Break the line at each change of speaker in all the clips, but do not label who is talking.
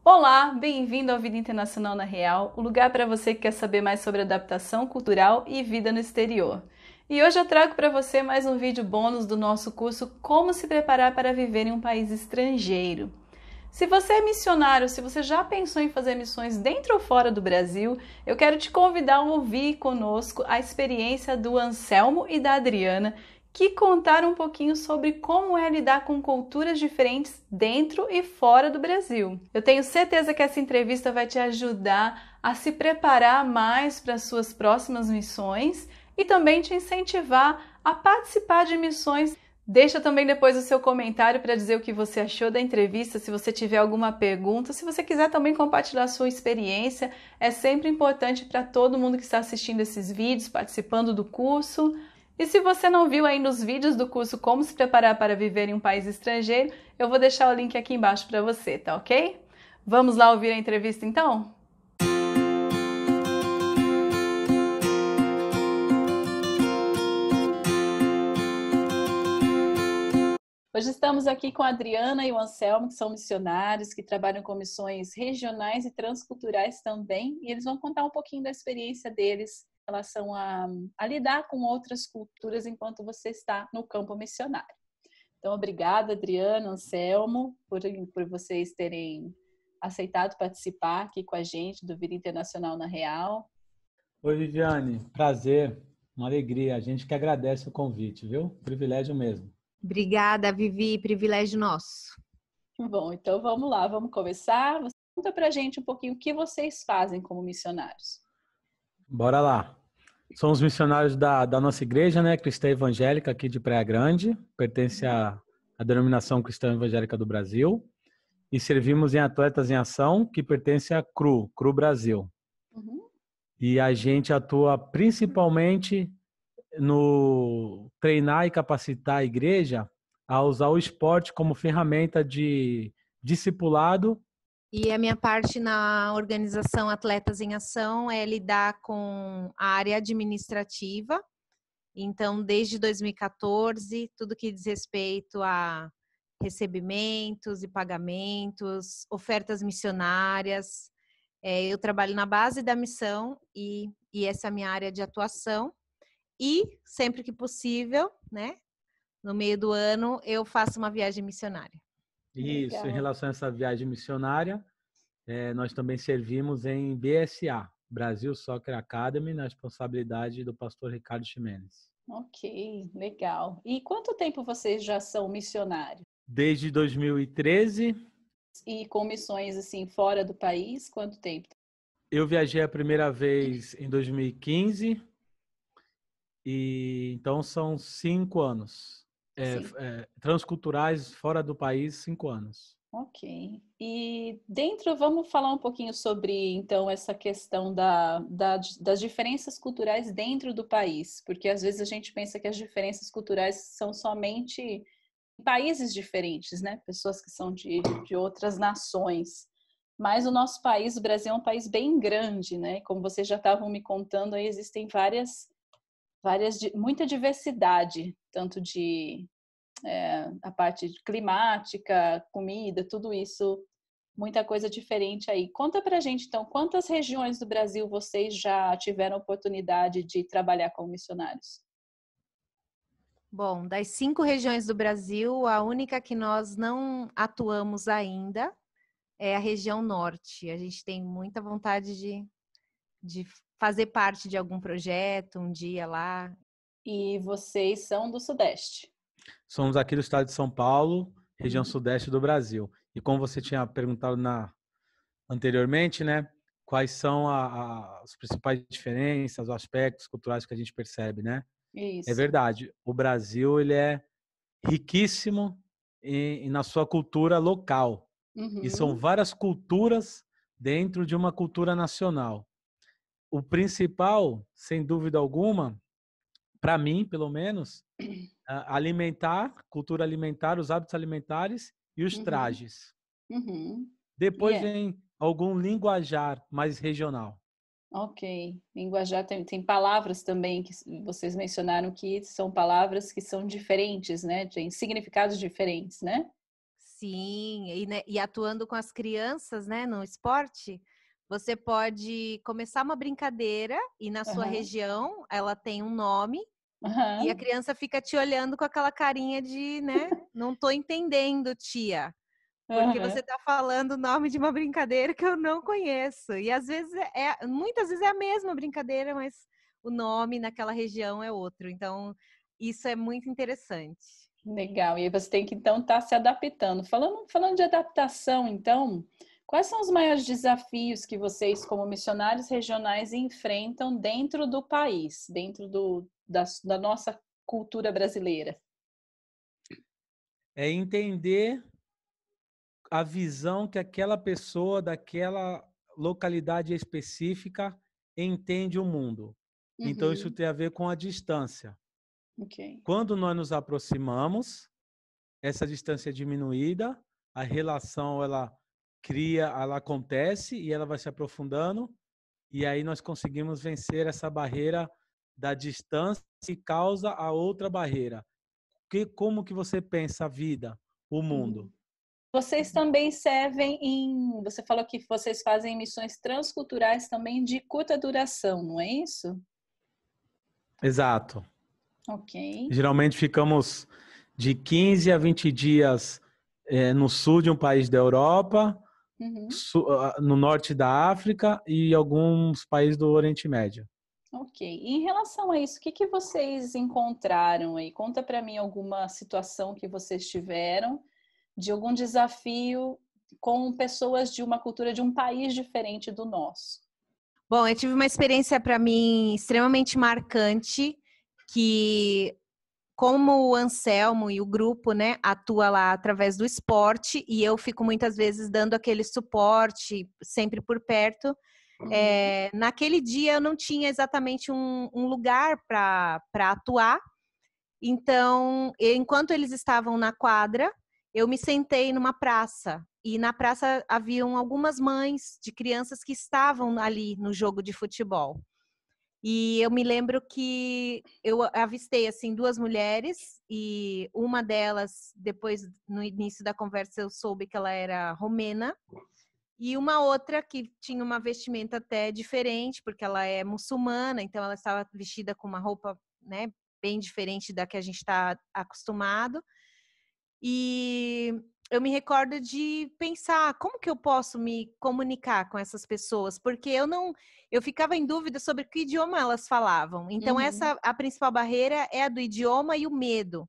Olá, bem-vindo ao Vida Internacional na Real, o lugar para você que quer saber mais sobre adaptação cultural e vida no exterior. E hoje eu trago para você mais um vídeo bônus do nosso curso Como se preparar para viver em um país estrangeiro. Se você é missionário, se você já pensou em fazer missões dentro ou fora do Brasil, eu quero te convidar a ouvir conosco a experiência do Anselmo e da Adriana, que contaram um pouquinho sobre como é lidar com culturas diferentes dentro e fora do Brasil. Eu tenho certeza que essa entrevista vai te ajudar a se preparar mais para as suas próximas missões e também te incentivar a participar de missões. Deixa também depois o seu comentário para dizer o que você achou da entrevista, se você tiver alguma pergunta, se você quiser também compartilhar a sua experiência, é sempre importante para todo mundo que está assistindo esses vídeos, participando do curso. E se você não viu ainda os vídeos do curso Como se preparar para viver em um país estrangeiro, eu vou deixar o link aqui embaixo para você, tá ok? Vamos lá ouvir a entrevista então? Hoje estamos aqui com a Adriana e o Anselmo, que são missionários, que trabalham com missões regionais e transculturais também, e eles vão contar um pouquinho da experiência deles em relação a lidar com outras culturas enquanto você está no campo missionário. Então, obrigada, Adriana, Anselmo, por vocês terem aceitado participar aqui com a gente do Vida Internacional na Real.
Oi, Viviane. Prazer, uma alegria. A gente que agradece o convite, viu? Privilégio mesmo.
Obrigada, Vivi. Privilégio nosso.
Bom, então vamos lá, vamos começar. Conta pra gente um pouquinho o que vocês fazem como missionários.
Bora lá. Somos missionários da nossa igreja, né? Cristã Evangélica aqui de Praia Grande. Pertence à denominação Cristã Evangélica do Brasil. E servimos em Atletas em Ação, que pertence à CRU Brasil.
Uhum.
E a gente atua principalmente no treinar e capacitar a igreja a usar o esporte como ferramenta de discipulado.
E a minha parte na organização Atletas em Ação é lidar com a área administrativa. Então, desde 2014, tudo que diz respeito a recebimentos e pagamentos, ofertas missionárias. Eu trabalho na base da missão e essa é a minha área de atuação. E, sempre que possível, né, no meio do ano, eu faço uma viagem missionária.
Isso,
Legal.
em relação a essa viagem missionária, nós também servimos em BSA, Brasil Soccer Academy, na responsabilidade do pastor Ricardo Ximenes.
Ok, legal. E quanto tempo vocês já são missionários?
Desde 2013,
E com missões assim fora do país, quanto tempo?
eu viajei a primeira vez em 2015, e então são 5 anos.
Sim.
Transculturais fora do país, 5 anos.
Ok. E vamos falar um pouquinho sobre, então, essa questão das diferenças culturais dentro do país, porque às vezes a gente pensa que as diferenças culturais são somente em países diferentes, né? Pessoas que são de outras nações. Mas o nosso país, o Brasil, é um país bem grande, né? Como vocês já estavam me contando, aí existem muita diversidade, tanto de a parte climática, comida, tudo isso, muita coisa diferente aí. Conta pra gente, então, quantas regiões do Brasil vocês já tiveram oportunidade de trabalhar como missionários?
Bom, das 5 regiões do Brasil, a única que nós não atuamos ainda é a região norte. A gente tem muita vontade de fazer parte de algum projeto um dia lá.
E vocês são do Sudeste?
Somos aqui do estado de São Paulo, região
Uhum.
sudeste do Brasil. E como você tinha perguntado anteriormente, né? Quais são as principais diferenças, os aspectos culturais que a gente percebe, né? É
Isso.
verdade. O Brasil ele é riquíssimo na sua cultura local. E são
Uhum.
várias culturas dentro de uma cultura nacional. O principal, sem dúvida alguma, para mim, pelo menos, cultura alimentar, os hábitos alimentares e os
Uhum.
trajes.
Uhum.
Depois
Yeah.
vem algum linguajar mais regional.
Ok. Linguajar tem palavras também que vocês mencionaram que são palavras que são diferentes, né? Tem significados diferentes, né?
Sim, né, e atuando com as crianças, né, no esporte, você pode começar uma brincadeira e na sua
Aham,
região ela tem um nome e a
aham,
criança fica te olhando com aquela carinha de, né, não tô entendendo, tia. Porque você
aham.
está falando o nome de uma brincadeira que eu não conheço. E às vezes muitas vezes é a mesma brincadeira, mas o nome naquela região é outro. Então, isso é muito interessante.
Legal. E aí você tem que então estar se adaptando. Falando de adaptação, então, quais são os maiores desafios que vocês, como missionários regionais, enfrentam dentro do país, dentro da nossa cultura brasileira?
É entender a visão que aquela pessoa daquela localidade específica entende o mundo. Então, isso
Uhum,
tem a ver com a distância.
ok.
Quando nós nos aproximamos, essa distância é diminuída, a relação ela acontece e ela vai se aprofundando, e aí nós conseguimos vencer essa barreira da distância que causa a outra barreira. Como que você pensa a vida, o mundo?
Uhum. Vocês também servem em. Você falou que vocês fazem missões transculturais também de curta duração, não é isso?
Exato.
Ok.
Geralmente ficamos de 15 a 20 dias no sul de um país da Europa,
Uhum.
no norte da África e alguns países do Oriente Médio.
Ok. E em relação a isso, o que que vocês encontraram aí? Conta para mim alguma situação que vocês tiveram de algum desafio com pessoas de uma cultura de um país diferente do nosso.
Bom, eu tive uma experiência para mim extremamente marcante, que como o Anselmo e o grupo, né, atua lá através do esporte e eu fico muitas vezes dando aquele suporte sempre por perto.
Uhum.
Naquele dia eu não tinha exatamente um lugar para atuar, então, enquanto eles estavam na quadra, eu me sentei numa praça. E na praça haviam algumas mães de crianças que estavam ali no jogo de futebol. E eu me lembro que eu avistei assim duas mulheres e uma delas, depois no início da conversa eu soube que ela era romena e uma outra que tinha uma vestimenta até diferente, porque ela é muçulmana, então ela estava vestida com uma roupa, né, bem diferente da que a gente está acostumado. E eu me recordo de pensar como que eu posso me comunicar com essas pessoas, porque eu ficava em dúvida sobre que idioma elas falavam. Então
Uhum.
essa a principal barreira é a do idioma e o medo.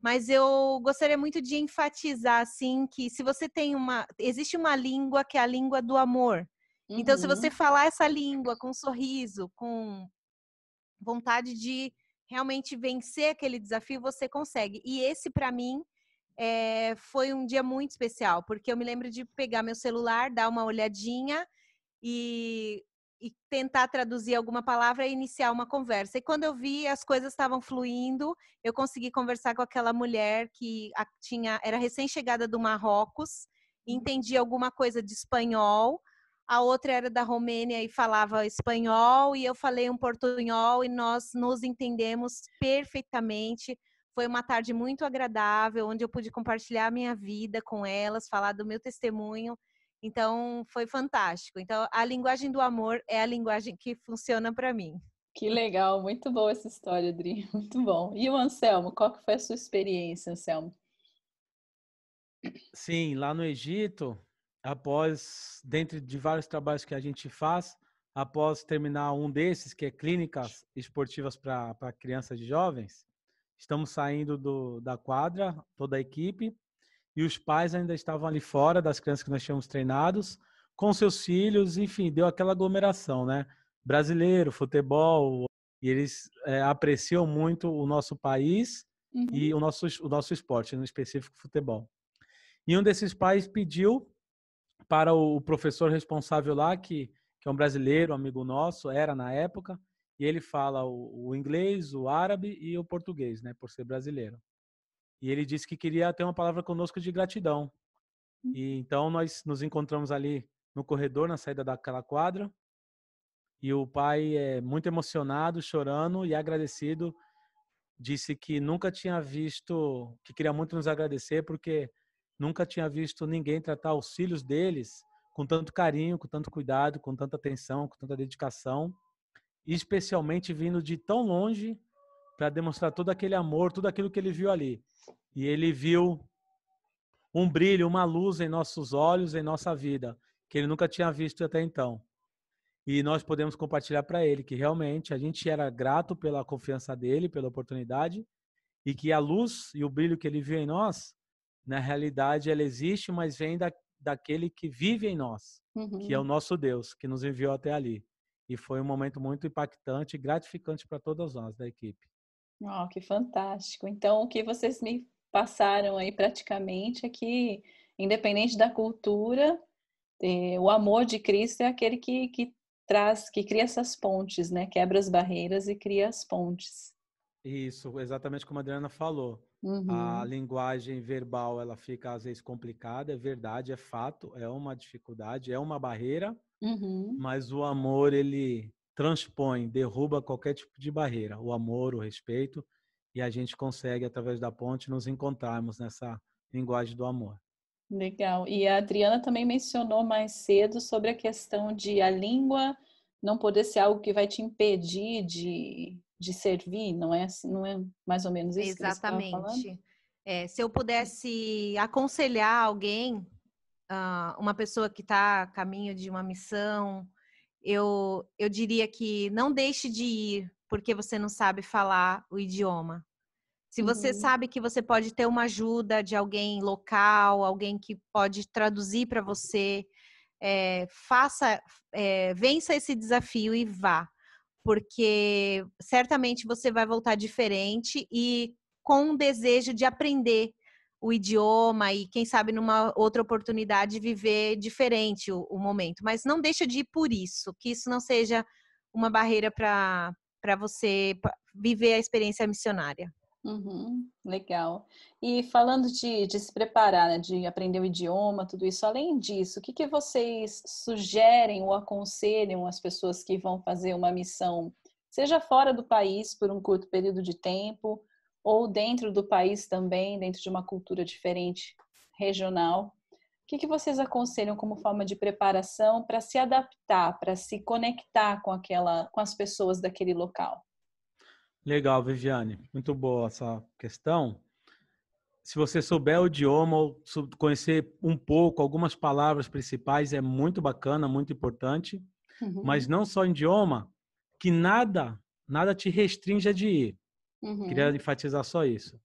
Mas eu gostaria muito de enfatizar assim que se você tem existe uma língua que é a língua do amor. Então se você
Uhum.
falar essa língua com um sorriso, com vontade de realmente vencer aquele desafio, você consegue. E esse para mim foi um dia muito especial, porque eu me lembro de pegar meu celular, dar uma olhadinha e, e tentar traduzir alguma palavra e iniciar uma conversa. E quando eu vi as coisas estavam fluindo, eu consegui conversar com aquela mulher que era recém-chegada do Marrocos, entendia alguma coisa de espanhol. A outra era da Romênia e falava espanhol, e eu falei um portunhol, e nós nos entendemos perfeitamente. Foi uma tarde muito agradável, onde eu pude compartilhar a minha vida com elas, falar do meu testemunho. Então, foi fantástico. Então, a linguagem do amor é a linguagem que funciona para mim.
Que legal, muito boa essa história, Adri, muito bom. E o Anselmo, qual que foi a sua experiência, Anselmo?
Sim, lá no Egito, dentro de vários trabalhos que a gente faz, após terminar um desses, que é clínicas esportivas para crianças e jovens, estamos saindo da quadra, toda a equipe, e os pais ainda estavam ali fora das crianças que nós tínhamos treinados, com seus filhos, enfim, deu aquela aglomeração, né? Brasileiro, futebol, e eles apreciam muito o nosso país
Uhum.
e o nosso esporte, no específico futebol. E um desses pais pediu para o professor responsável lá, que é um brasileiro, amigo nosso, era na época, e ele fala o inglês, o árabe e o português, né, por ser brasileiro. E ele disse que queria ter uma palavra conosco de gratidão. E então nós nos encontramos ali no corredor, na saída daquela quadra, e o pai, muito emocionado, chorando e agradecido, disse que nunca tinha visto, que queria muito nos agradecer, porque nunca tinha visto ninguém tratar os filhos deles com tanto carinho, com tanto cuidado, com tanta atenção, com tanta dedicação, e especialmente vindo de tão longe para demonstrar todo aquele amor, tudo aquilo que ele viu ali. E ele viu um brilho, uma luz em nossos olhos, em nossa vida, que ele nunca tinha visto até então. E nós podemos compartilhar para ele que realmente a gente era grato pela confiança dele, pela oportunidade, e que a luz e o brilho que ele viu em nós, na realidade, ela existe, mas vem daquele que vive em nós, que é o nosso Deus, que nos enviou até ali. E foi um momento muito impactante e gratificante para todos nós da equipe.
Oh, que fantástico. Então, o que vocês me passaram aí praticamente é que, independente da cultura, o amor de Cristo é aquele que traz, que cria essas pontes, né? Quebra as barreiras e cria as pontes.
Isso, exatamente como a Adriana falou. A
Uhum,
linguagem verbal, ela fica às vezes complicada, é verdade, é fato, é uma dificuldade, é uma barreira,
uhum.
mas o amor, ele transpõe, derruba qualquer tipo de barreira. O amor, o respeito, e a gente consegue, através da ponte, nos encontrarmos nessa linguagem do amor.
Legal. E a Adriana também mencionou mais cedo sobre a questão de a língua não poder ser algo que vai te impedir de servir, não é, não é mais ou menos isso que você estava falando?
Exatamente. Se eu pudesse aconselhar alguém, uma pessoa que está a caminho de uma missão, eu diria que não deixe de ir porque você não sabe falar o idioma. Se você
Uhum,
sabe que você pode ter uma ajuda de alguém local, alguém que pode traduzir para você, vença esse desafio e vá, porque certamente você vai voltar diferente e com um desejo de aprender o idioma e, quem sabe, numa outra oportunidade, viver diferente o momento. Mas não deixa de ir por isso, que isso não seja uma barreira para você viver a experiência missionária.
uhum, legal. E falando de se preparar, né, de aprender o idioma, tudo isso, além disso, o que que vocês sugerem ou aconselham as pessoas que vão fazer uma missão, seja fora do país por um curto período de tempo, ou dentro do país também, dentro de uma cultura diferente, regional? O que que vocês aconselham como forma de preparação para se adaptar, para se conectar com as pessoas daquele local?
Legal, Viviane. Muito boa essa questão. Se você souber o idioma, ou conhecer um pouco, algumas palavras principais, é muito bacana, muito importante. Mas
Uhum,
não só em idioma, que nada te restringe de ir. Queria
uhum,
enfatizar só isso.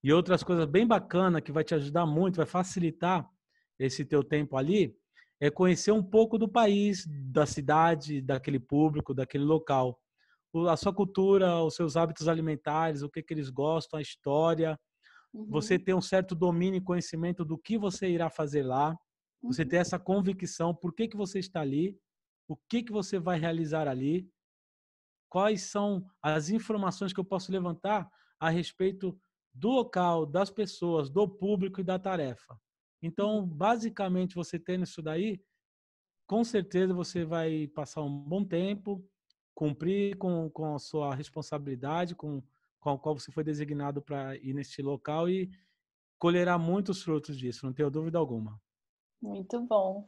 E outras coisas bem bacanas que vai te ajudar muito, vai facilitar esse teu tempo ali, é conhecer um pouco do país, da cidade, daquele público, daquele local. A sua cultura, os seus hábitos alimentares, o que que eles gostam, a história, você
uhum,
ter um certo domínio e conhecimento do que você irá fazer lá, você ter
uhum.
essa convicção, por que que você está ali, o que que você vai realizar ali, quais são as informações que eu posso levantar a respeito do local, das pessoas, do público e da tarefa. Então,
Uhum.
basicamente, você tendo isso daí, com certeza você vai passar um bom tempo, cumprir com a sua responsabilidade, com a qual você foi designado para ir neste local e colherá muitos frutos disso, não tenho dúvida alguma.
Muito bom.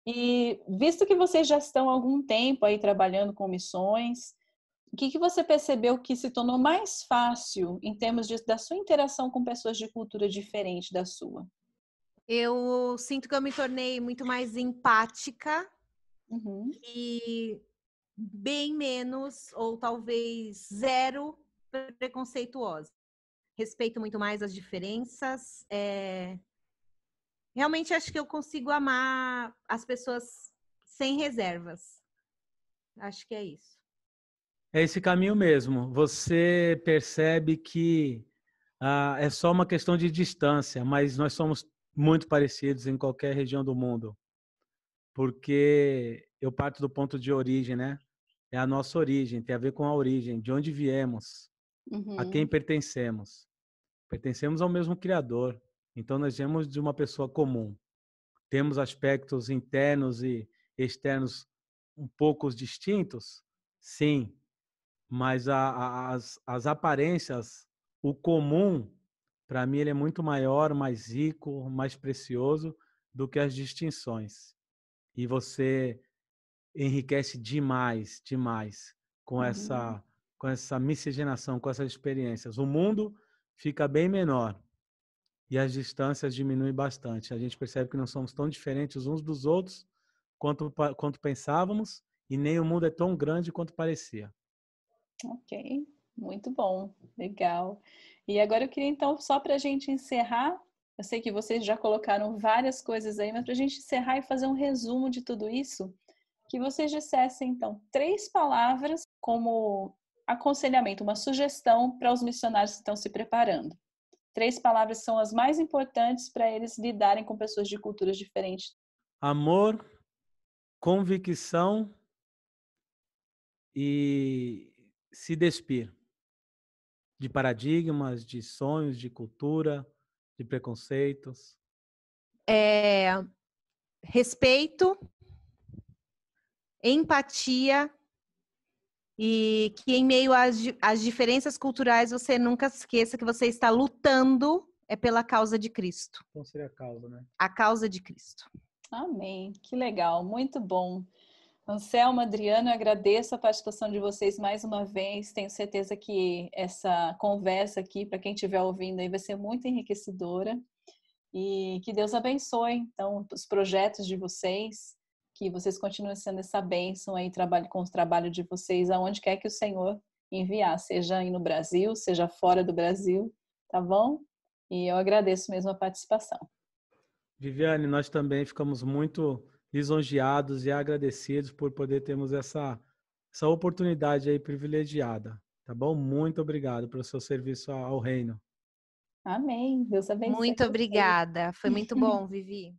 E visto que vocês já estão há algum tempo aí trabalhando com missões, o que que você percebeu que se tornou mais fácil em termos da sua interação com pessoas de cultura diferente da sua?
Eu sinto que eu me tornei muito mais empática
Uhum,
e bem menos, ou talvez zero, preconceituosa. Respeito muito mais as diferenças. Realmente acho que eu consigo amar as pessoas sem reservas. Acho que é isso.
É esse caminho mesmo. Você percebe que é só uma questão de distância, mas nós somos muito parecidos em qualquer região do mundo, porque eu parto do ponto de origem, né? É a nossa origem, tem a ver com a origem, de onde viemos, a quem
uhum,
pertencemos. Pertencemos ao mesmo Criador, então nós viemos de uma pessoa comum. Temos aspectos internos e externos um pouco distintos? Sim, mas as aparências, o comum para mim ele é muito maior, mais rico, mais precioso do que as distinções. E você enriquece demais, demais com essa miscigenação, com essas experiências. O mundo fica bem menor e as distâncias diminuem bastante. A gente percebe que não somos tão diferentes uns dos outros quanto pensávamos, e nem o mundo é tão grande quanto parecia.
Ok, muito bom, legal. E agora eu queria então, só para a gente encerrar, eu sei que vocês já colocaram várias coisas aí, mas para a gente encerrar e fazer um resumo de tudo isso, que vocês dissessem então 3 palavras como aconselhamento, uma sugestão para os missionários que estão se preparando. 3 palavras são as mais importantes para eles lidarem com pessoas de culturas diferentes.
Amor, convicção e se despir de paradigmas, de sonhos, de cultura, de preconceitos.
Respeito, empatia e que em meio às diferenças culturais você nunca esqueça que você está lutando pela causa de Cristo.
Então seria a causa, né?
A causa de Cristo.
Amém, que legal, muito bom. Anselmo, Adriano, eu agradeço a participação de vocês mais uma vez. Tenho certeza que essa conversa aqui, para quem estiver ouvindo aí, vai ser muito enriquecedora. E que Deus abençoe, então, os projetos de vocês, que vocês continuem sendo essa bênção aí, com o trabalho de vocês, aonde quer que o Senhor enviar, seja aí no Brasil, seja fora do Brasil, tá bom? E eu agradeço mesmo a participação.
Viviane, nós também ficamos muito lisonjeados e agradecidos por poder termos essa oportunidade aí privilegiada, tá bom? Muito obrigado pelo seu serviço ao reino.
Amém. Deus abençoe
Muito
vocês.
obrigada. Foi muito bom, Vivi.